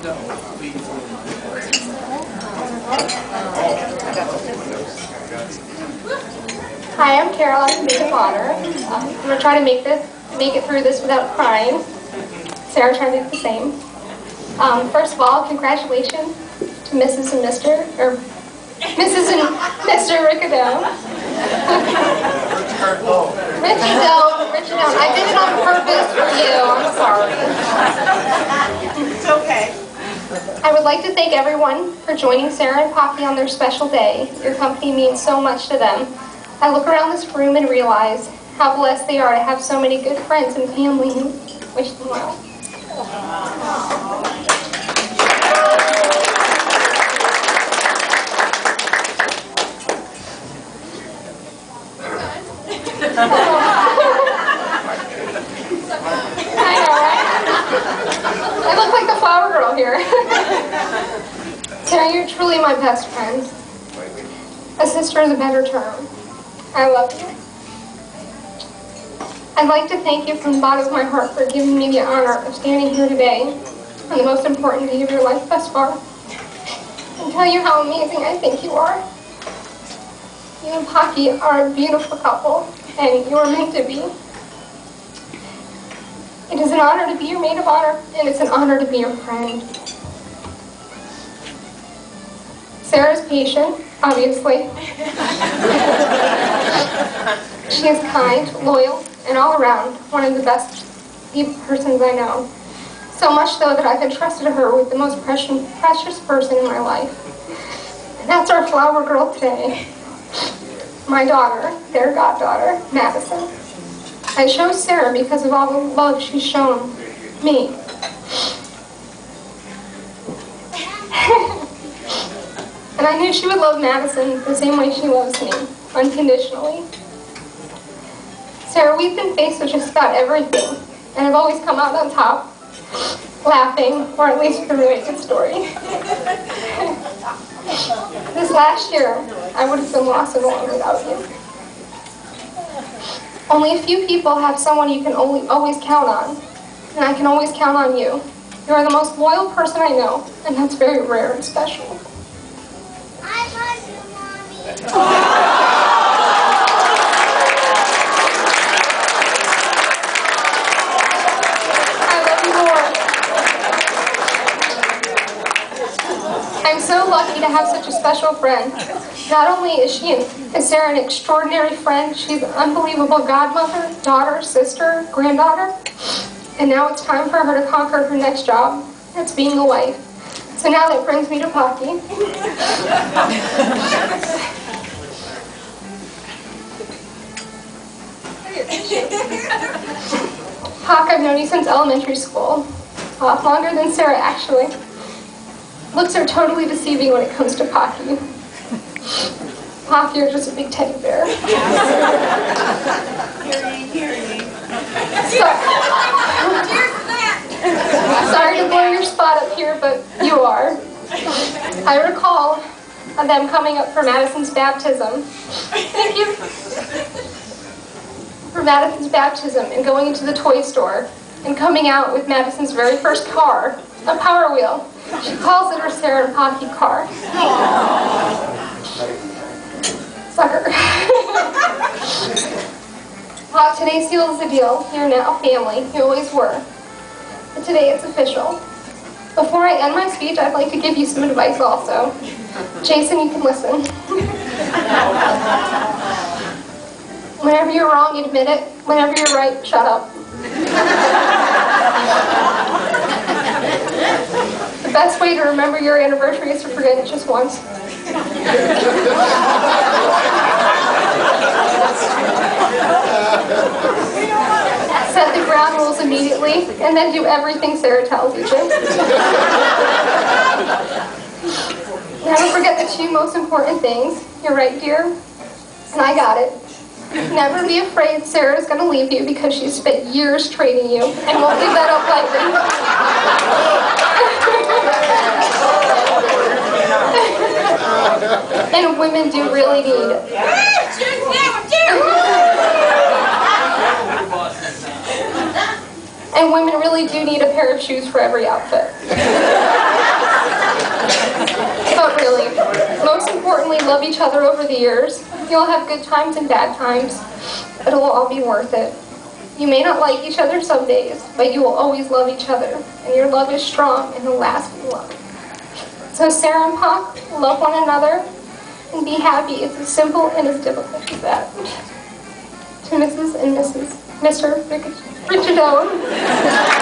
Hi, I'm Caroline, maid of honor. I'm going to try to make it through this without crying. Sarah tried to do the same. First of all, congratulations to Mrs. and Mr. Riccadone. Riccadone. I did it on purpose for you. I'm sorry. It's okay. I would like to thank everyone for joining Sarah and Poppy on their special day. Your company means so much to them. I look around this room and realize how blessed they are to have so many good friends and family who wish them well. I know, right? I look like the flower girl here. Sarah, you're truly my best friend. A sister is a better term. I love you. I'd like to thank you from the bottom of my heart for giving me the honor of standing here today on the most important day of your life thus far and tell you how amazing I think you are. You and Pocky are a beautiful couple, and you are meant to be. It is an honor to be your maid of honor, and it's an honor to be your friend. Sarah's patient, obviously. She is kind, loyal, and all around one of the best persons I know. So much so that I've entrusted her with the most precious person in my life. And that's our flower girl today. My daughter, their goddaughter, Madison. I chose Sarah because of all the love she's shown me. And I knew she would love Madison the same way she loves me, unconditionally. Sarah, we've been faced with just about everything, and have always come out on top, laughing, or at least with a really good story. This last year, I would have been lost and alone without you. Only a few people have someone you can always count on, and I can always count on you. You are the most loyal person I know, and that's very rare and special. I love you, Mommy. I love you more. I'm so lucky to have such a special friend. Not only is Sarah an extraordinary friend, she's an unbelievable godmother, daughter, sister, granddaughter. And now it's time for her to conquer her next job. That's being a wife. So now that brings me to Pocky. Pock, I've known you since elementary school. Longer than Sarah, actually. Looks are totally deceiving when it comes to Pocky. Pocky, you're just a big teddy bear. Sorry to blow your spot up here, but you are. I recall them coming up for Madison's baptism. Thank you. For Madison's baptism and going into the toy store and coming out with Madison's very first car, a Power Wheel. She calls it her Sarah and Pocky car. Sucker. Well, today seals the deal. You're now family. You always were. But today it's official. Before I end my speech, I'd like to give you some advice also. Jason, you can listen. Whenever you're wrong, admit it. Whenever you're right, shut up. The best way to remember your anniversary is to forget it just once. Set the ground rules immediately, and then do everything Sarah tells you to. Never forget the two most important things. You're right, dear, and I got it. Never be afraid Sarah's going to leave you because she's spent years training you and won't give that up lightly. And women do really need And women really do need a pair of shoes for every outfit. most importantly, love each other over the years. You'll have good times and bad times, but it'll all be worth it. You may not like each other some days, but you will always love each other, and your love is strong and a lasting love. So Sarah and Pac, love one another and be happy. It's as simple and as difficult as that. To Mrs. and Mr. Ricciardone.